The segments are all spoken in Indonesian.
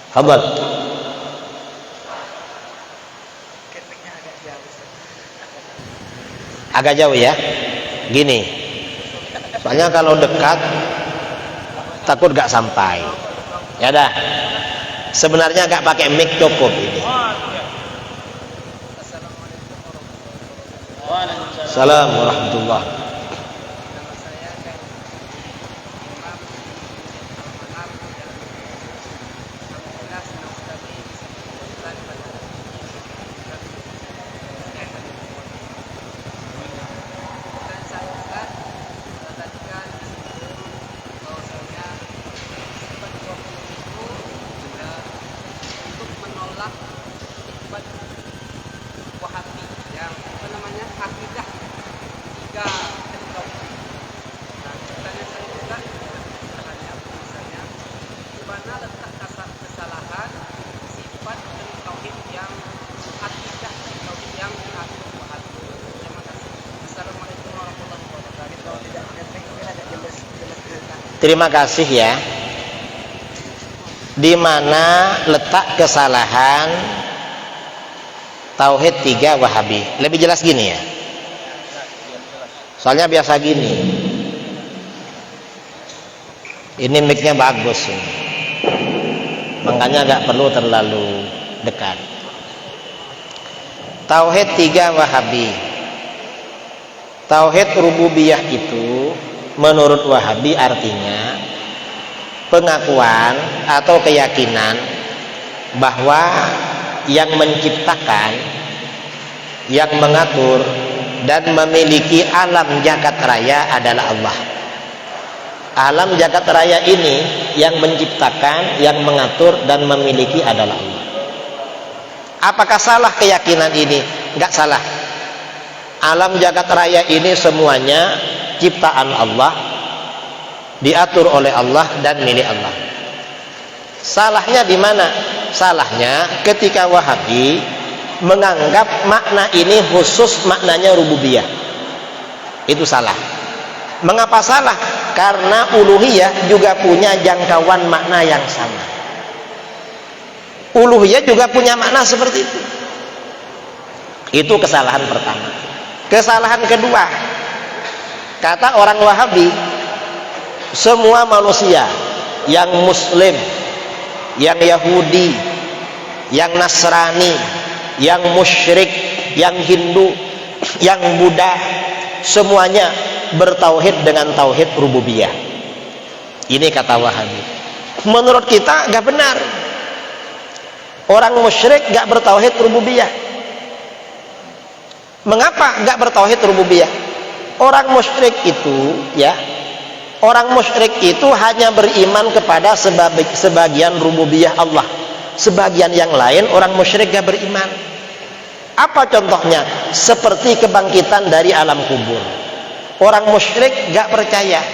Fadhal. Agak jauh ya. Gini. Soalnya kalau dekat takut gak sampai. Ya dah. Sebenarnya gak pakai mic cukup ini. Assalamualaikum warahmatullahi. Terima kasih ya. Di mana letak kesalahan tauhid 3 Wahabi? Lebih jelas gini ya. Soalnya biasa gini. Ini mic-nya bagus ini. Makanya nggak perlu terlalu dekat. Tauhid 3 Wahabi. Tauhid rububiyah itu menurut Wahabi artinya pengakuan atau keyakinan bahwa yang menciptakan, yang mengatur dan memiliki alam jagat raya adalah Allah. Alam jagat raya ini yang menciptakan, yang mengatur dan memiliki adalah Allah. Apakah salah keyakinan ini? Enggak salah. Alam jagat raya ini semuanya ciptaan Allah, diatur oleh Allah dan milik Allah. Salahnya di mana? Salahnya ketika Wahabi menganggap makna ini khusus maknanya rububiyah. Itu salah. Mengapa salah? Karena uluhiyah juga punya jangkauan makna yang sama. Uluhiyah juga punya makna seperti itu. Itu kesalahan pertama. Kesalahan kedua, kata orang Wahabi, semua manusia yang Muslim, yang Yahudi, yang Nasrani, yang musyrik, yang Hindu, yang Buddha, semuanya bertauhid dengan tauhid rububiyah. Ini kata Wahabi. Menurut kita gak benar. Orang musyrik gak bertauhid rububiyah. Mengapa gak bertauhid rububiyah? Orang musyrik itu ya, orang musyrik itu hanya beriman kepada sebagian rububiyah Allah. Sebagian yang lain orang musyrik gak beriman. Apa contohnya? Seperti kebangkitan dari alam kubur. Orang musyrik gak percaya.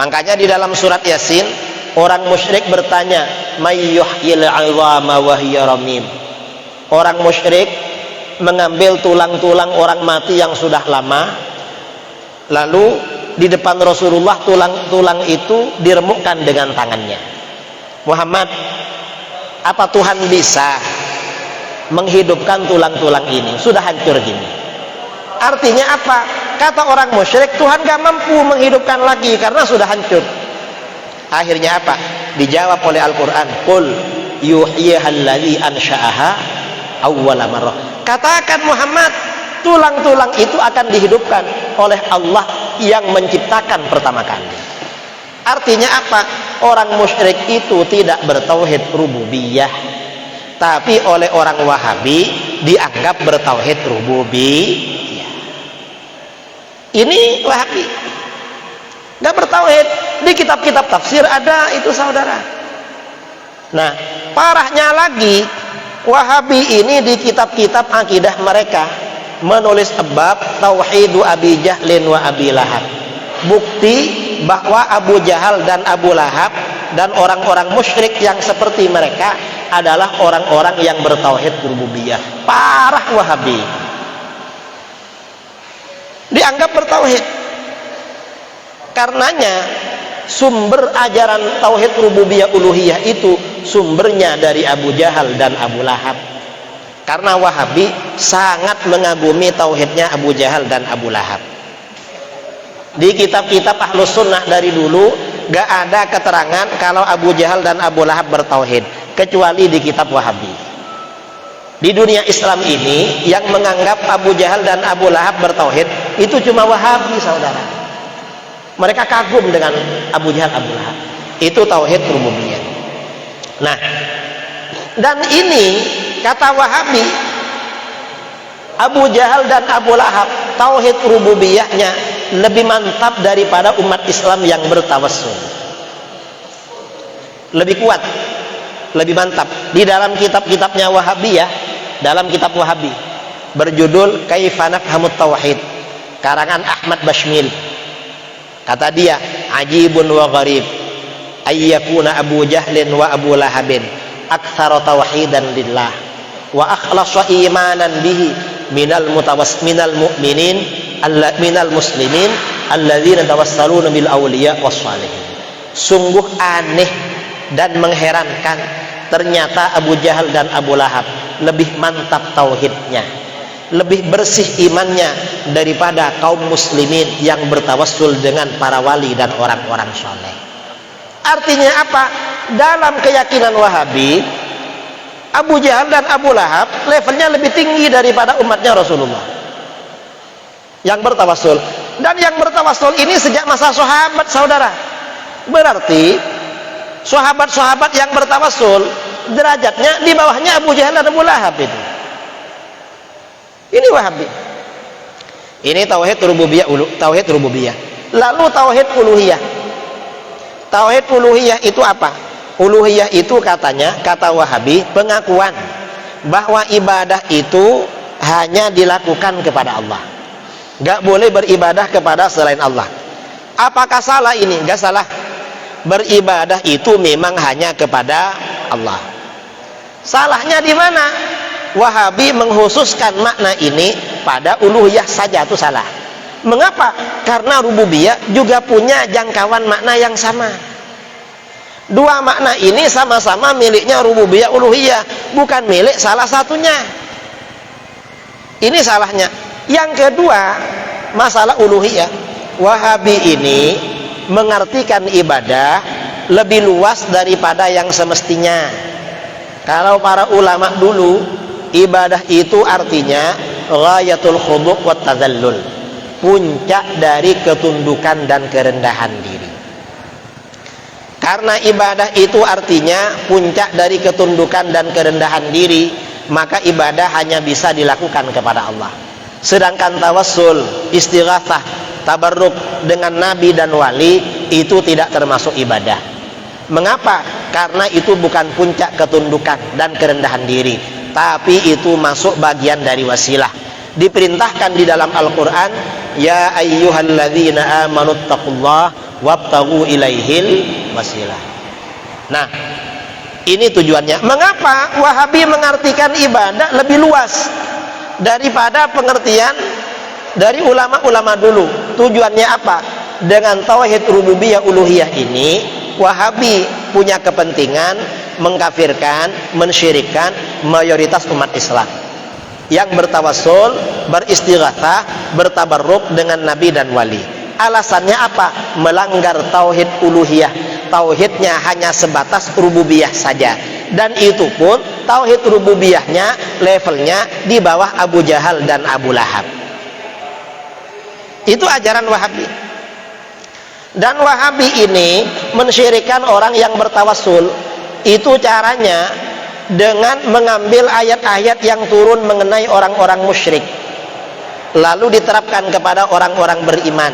Makanya di dalam surat Yasin, orang musyrik bertanya, "May yuhyil 'idhama wa hiya ramim." Orang musyrik mengambil tulang-tulang orang mati yang sudah lama, lalu di depan Rasulullah tulang-tulang itu diremukkan dengan tangannya. Muhammad, apa Tuhan bisa menghidupkan tulang-tulang ini? Sudah hancur gini. Artinya apa? Kata orang musyrik, Tuhan gak mampu menghidupkan lagi karena sudah hancur. Akhirnya apa? Dijawab oleh Al-Quran, qul yuhyihallazi ansha'aha awwala marrah. Katakan Muhammad, tulang-tulang itu akan dihidupkan oleh Allah yang menciptakan pertama kali. Artinya apa? Orang musyrik itu tidak bertauhid rububiyah, tapi oleh orang Wahabi dianggap bertauhid rububiyah. Ini Wahabi nggak bertauhid. Di kitab-kitab tafsir ada itu, saudara. Nah, parahnya lagi, Wahabi ini di kitab-kitab akidah mereka menulis bab tauhidu Abi Jahlin wa Abi Lahab. Bukti bahwa Abu Jahal dan Abu Lahab dan orang-orang musyrik yang seperti mereka adalah orang-orang yang bertauhid rububiyah. Parah Wahabi. Dianggap bertauhid. Karenanya sumber ajaran tauhid rububiyah uluhiyah itu sumbernya dari Abu Jahal dan Abu Lahab. Karena Wahabi sangat mengagumi tauhidnya Abu Jahal dan Abu Lahab. Di kitab-kitab Ahlus Sunnah dari dulu gak ada keterangan kalau Abu Jahal dan Abu Lahab bertauhid, kecuali di kitab Wahabi. Di dunia Islam ini yang menganggap Abu Jahal dan Abu Lahab bertauhid itu cuma Wahabi, saudara. Mereka kagum dengan Abu Jahal, Abu Lahab. Itu tauhid rububiyah. Nah, dan ini kata Wahabi, Abu Jahal dan Abu Lahab tauhid rububiyahnya lebih mantap daripada umat Islam yang bertawassul. Lebih kuat, lebih mantap. Di dalam kitab-kitabnya Wahabiyah, dalam kitab Wahabi berjudul Kaifa Nafhamut Tauhid, karangan Ahmad Bashmil, kata dia, ajibun wa gharib ayyakuna Abu Jahlin wa Abu Lahabin aktsara tauhidan lillah wa akhlasa imanan bihi minal mu'minin minal muslimin alladzina tawassaluna bil awliya was salihin. Sungguh aneh dan mengherankan, ternyata Abu Jahal dan Abu Lahab lebih mantap tauhidnya, lebih bersih imannya daripada kaum muslimin yang bertawassul dengan para wali dan orang-orang soleh. Artinya apa? Dalam keyakinan Wahabi, Abu Jahal dan Abu Lahab levelnya lebih tinggi daripada umatnya Rasulullah yang bertawassul. Dan yang bertawassul ini sejak masa sahabat, saudara. Berarti sahabat-sahabat yang bertawassul derajatnya di bawahnya Abu Jahal dan Abu Lahab itu. Ini Wahabi. Ini tauhid rububiyah, tauhid rububiyah. Lalu tauhid uluhiyah. Tauhid uluhiyah itu apa? Uluhiyah itu katanya, kata Wahabi, pengakuan bahwa ibadah itu hanya dilakukan kepada Allah. Gak boleh beribadah kepada selain Allah. Apakah salah ini? Gak salah. Beribadah itu memang hanya kepada Allah. Salahnya di mana? Wahabi mengkhususkan makna ini pada uluhiyah saja, itu salah. Mengapa? Karena rububiyah juga punya jangkauan makna yang sama. Dua makna ini sama-sama miliknya rububiyah uluhiyah, bukan milik salah satunya. Ini salahnya. Yang kedua, masalah uluhiyah, Wahabi ini mengartikan ibadah lebih luas daripada yang semestinya. Kalau para ulama dulu, ibadah itu artinya ghayatul khudu' wat tadallul, puncak dari ketundukan dan kerendahan diri. Karena ibadah itu artinya puncak dari ketundukan dan kerendahan diri, maka ibadah hanya bisa dilakukan kepada Allah. Sedangkan tawassul, istighatsah, tabarruk dengan nabi dan wali itu tidak termasuk ibadah. Mengapa? Karena itu bukan puncak ketundukan dan kerendahan diri, tapi itu masuk bagian dari wasilah. Diperintahkan di dalam Al-Quran, ya ayyuhalladzina amanu taqullah wabtaghu ilaihil wasilah. Nah, ini tujuannya. Mengapa Wahabi mengartikan ibadah lebih luas daripada pengertian dari ulama-ulama dulu? Tujuannya apa? Dengan tauhid rububiyah uluhiyah ini, Wahabi punya kepentingan mengkafirkan, mensyirikkan mayoritas umat Islam yang bertawassul, beristighatsah, bertabarruk dengan nabi dan wali. Alasannya apa? Melanggar tauhid uluhiyah. Tauhidnya hanya sebatas rububiyah saja, dan itu pun tauhid rububiyahnya levelnya di bawah Abu Jahal dan Abu Lahab. Itu ajaran Wahabi. Dan Wahabi ini mensyirikkan orang yang bertawassul. Itu caranya dengan mengambil ayat-ayat yang turun mengenai orang-orang musyrik, lalu diterapkan kepada orang-orang beriman.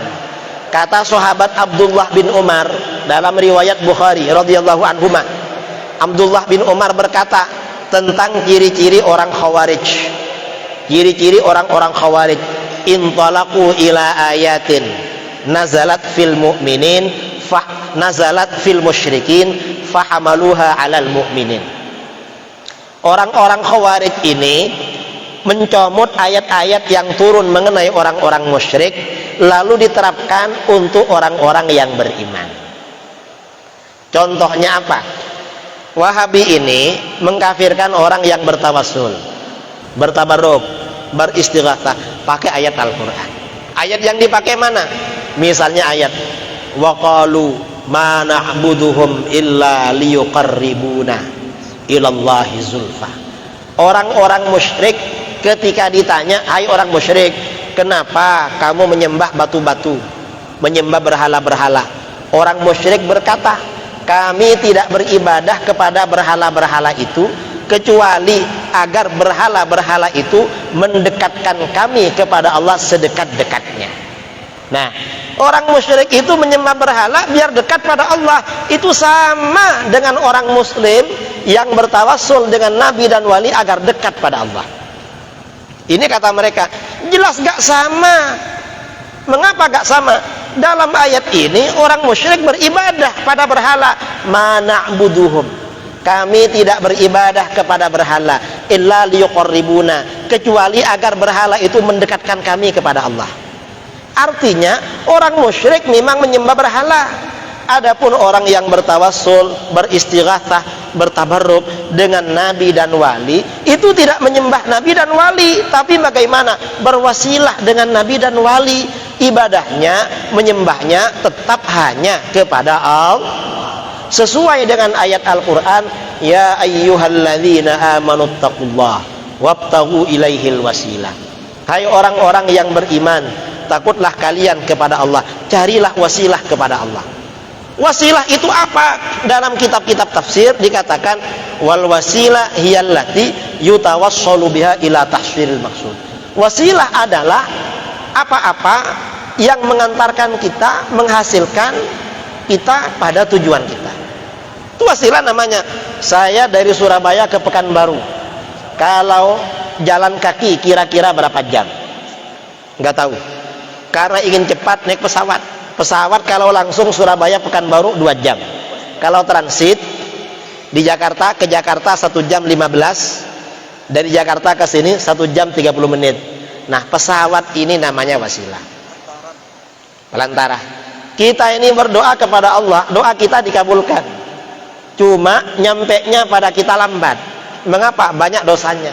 Kata sahabat Abdullah bin Umar dalam riwayat Bukhari radhiyallahu anhuma, Abdullah bin Umar berkata tentang ciri-ciri orang Khawarij. Ciri-ciri orang-orang Khawarij, intalaqu ila ayatin nazalat fil mu'minin nazalat fil musyrikin fahamaluha 'alal mu'minin. Orang-orang Khawarij ini mencomot ayat-ayat yang turun mengenai orang-orang musyrik, lalu diterapkan untuk orang-orang yang beriman. Contohnya apa? Wahabi ini mengkafirkan orang yang bertawassul, bertabarruk, beristighatsah pakai ayat Al-Qur'an. Ayat yang dipakai mana? Misalnya ayat wa qalu ma na'buduhum illa liyuqarribuna ilallahi zulfa. Orang-orang musyrik ketika ditanya, "Hai orang musyrik, kenapa kamu menyembah batu-batu, menyembah berhala-berhala?" Orang musyrik berkata, "Kami tidak beribadah kepada berhala-berhala itu kecuali agar berhala-berhala itu mendekatkan kami kepada Allah sedekat-dekatnya." Nah, orang musyrik itu menyembah berhala biar dekat pada Allah. Itu sama dengan orang muslim yang bertawassul dengan nabi dan wali agar dekat pada Allah. Ini kata mereka, jelas gak sama. Mengapa gak sama? Dalam ayat ini orang musyrik beribadah pada berhala. Ma na'buduhum, kami tidak beribadah kepada berhala illa liyuqarribuna, kecuali agar berhala itu mendekatkan kami kepada Allah. Artinya orang musyrik memang menyembah berhala. Adapun orang yang bertawassul, beristighatsah, bertabarruk dengan nabi dan wali, itu tidak menyembah nabi dan wali, tapi bagaimana? Berwasilah dengan nabi dan wali. Ibadahnya, menyembahnya tetap hanya kepada Allah. Sesuai dengan ayat Al-Qur'an, ya ayyuhalladzina amanu taqullah wabtaghu ilaihil wasilah. Hai orang-orang yang beriman, takutlah kalian kepada Allah, carilah wasilah kepada Allah. Wasilah itu apa? Dalam kitab-kitab tafsir dikatakan wal wasilah hiyallati yutawassalu biha ila tahsiril maksud. Wasilah adalah apa-apa yang mengantarkan kita, menghasilkan kita pada tujuan kita. Itu wasilah namanya. Saya dari Surabaya ke Pekanbaru, kalau jalan kaki kira-kira berapa jam? Nggak tahu. Karena ingin cepat naik pesawat. Pesawat kalau langsung Surabaya Pekanbaru 2 jam. Kalau transit di Jakarta ke Jakarta 1 jam 15. Dari Jakarta ke sini 1 jam 30 menit. Nah, pesawat ini namanya wasilah. Pelantara. Kita ini berdoa kepada Allah, doa kita dikabulkan. Cuma nyampenya pada kita lambat. Mengapa? Banyak dosanya.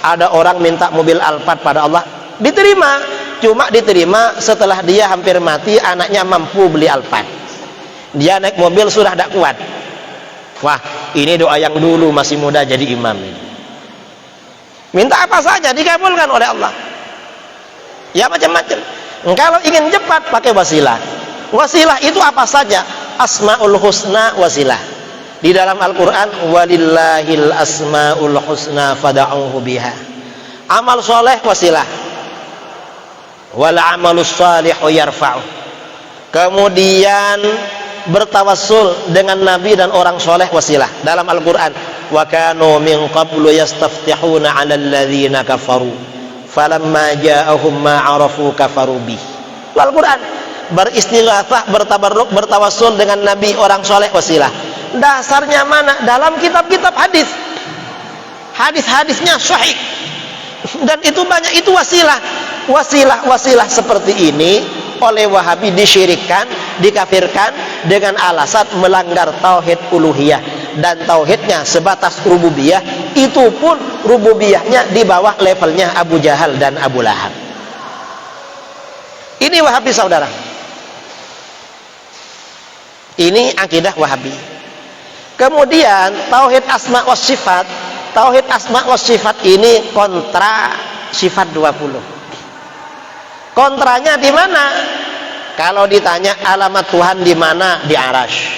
Ada orang minta mobil Alphard pada Allah, diterima. Cuma diterima setelah dia hampir mati, anaknya mampu beli Alphard. Dia naik mobil sudah tidak kuat. Wah, ini doa yang dulu masih muda jadi imam. Minta apa saja dikabulkan oleh Allah. Ya macam-macam. Kalau ingin cepat pakai wasilah. Wasilah itu apa saja? Asmaul husna wasilah. Di dalam Al-Quran, walillahil asmaul husna fada'uhu biha. Amal soleh wasilah. Wal amalus salihu yarfa'u. Kemudian bertawassul dengan nabi dan orang soleh wasilah. Dalam Al-Quran, wa kanu min qablu yastaftihuna 'alal ladzina kafaru falamma ja'ahum ma 'arafu kafaru bih. Al-Quran, beristighatsah, bertabarruk, bertawassul dengan nabi, orang soleh wasilah. Dasarnya mana? Dalam kitab-kitab hadis. Hadis-hadisnya sahih. Dan itu banyak, itu wasilah. Wasilah seperti ini oleh Wahabi disyirikkan, dikafirkan dengan alasan melanggar tauhid uluhiyah, dan tauhidnya sebatas rububiyah, itu pun rububiyahnya di bawah levelnya Abu Jahal dan Abu Lahab. Ini Wahabi saudara. Ini akidah Wahabi. Kemudian tauhid asma wa sifat. Tauhid asma wa sifat ini kontra sifat 20. Kontranya di mana? Kalau ditanya alamat Tuhan di mana? Di Arasy.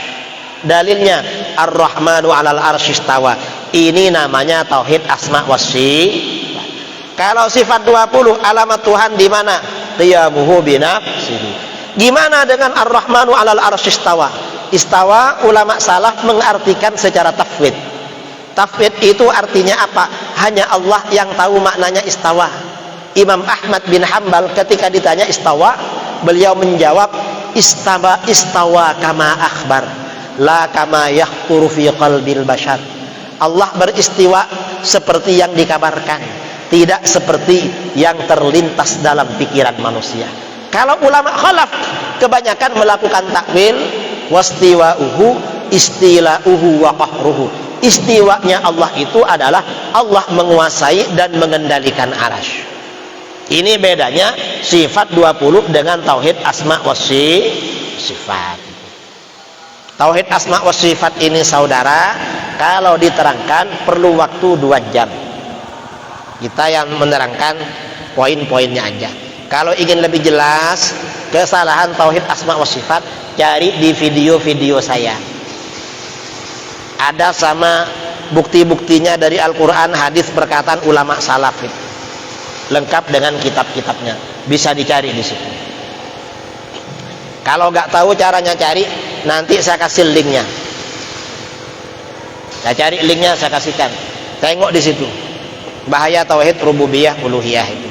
Dalilnya Ar-Rahmanu 'alal arsy istawa. Ini namanya tauhid asma wa sifat. Kalau sifat 20, alamat Tuhan di mana? Qiyamuhu binafsihi. Gimana dengan Ar-Rahmanu 'alal arsy istawa? Istawa ulama salaf mengartikan secara tafwid. Tafwid itu artinya apa? Hanya Allah yang tahu maknanya istawa. Imam Ahmad bin Hanbal ketika ditanya istawa, beliau menjawab istawa kama akhbar, la kama yakhthuru fi qalbil bashar. Allah beristiwa seperti yang dikabarkan, tidak seperti yang terlintas dalam pikiran manusia. Kalau ulama khalaf kebanyakan melakukan takwil, wastiwa'uhu istila'uhu wa qahruhu. Istiwanya Allah itu adalah Allah menguasai dan mengendalikan arasy. Ini bedanya sifat 20 dengan tauhid asma wa sifat. Tauhid asma wa sifat ini saudara, kalau diterangkan perlu waktu 2 jam. Kita yang menerangkan poin-poinnya aja. Kalau ingin lebih jelas kesalahan tauhid asma wa sifat, cari di video-video saya. Ada sama bukti-buktinya dari Al-Quran, hadis, perkataan ulama salaf itu. Lengkap dengan kitab-kitabnya, bisa dicari di situ. Kalau nggak tahu caranya cari, nanti saya kasih linknya. Saya cari linknya, saya kasihkan. Tengok di situ. Bahaya tauhid rububiyah uluhiyah itu.